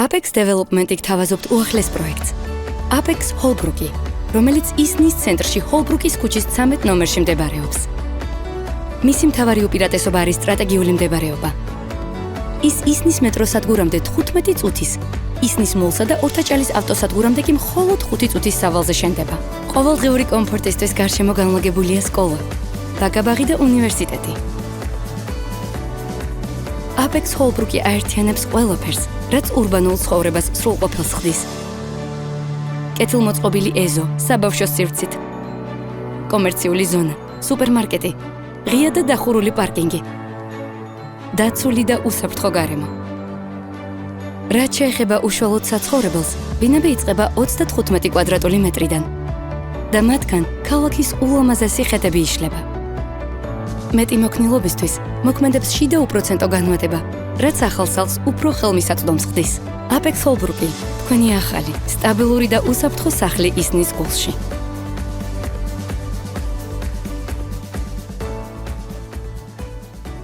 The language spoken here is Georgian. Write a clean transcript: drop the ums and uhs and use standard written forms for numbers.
Apex Development-ი გთავაზობთ უახლეს პროექტს. Apex Holbrook-ი, რომელიც ისნის ცენტრში ჰოლბრუკის ქუჩის 13 ნომერში მდებარეობს. მისი მთავარი უპირატესობა არის სტრატეგიული მდებარეობა. ის ისნის მეტროსადგურამდე 15 წუთის, ისნის მოლსა და ორთაჭალის ავტოსადგურამდე კი მხოლოდ 5 წუთის სავალზე შენდება. ყოველდღიური კომფორტისთვის გარშემო განლაგებულია სკოლა, დაკაბაღი და უნივერსიტეტი. Apex Holbrook-ი აერთიანებს ყველაფერს, რაც ურბანულ ცხოვრებას სრულყოფილს ხდის. კეთილმოწყობილი ეზო, საბავშვო სივრცით, კომერციული ზონა, სუპერმარკეტი, ღია და დახურული პარკინგი, დაცული და უსაფრთხო გარემო. რაც შეეხება უშუალოდ საცხოვრებელს, ბინები იწყება 35 კვადრატული მეტრიდან და მათგან ქალაქის ულამაზესი ხედები იშლება. მეტი მოქნილობისთვის მოქმედებს შიდა უპროცენტო განმარტება, რაც ახალ სახლს უფრო ხელმისაწვდომს ხდის. Apex Holbrook-ი, თქვენი ახალი, სტაბილური და უსაფრთხო სახლი ისნის გულში.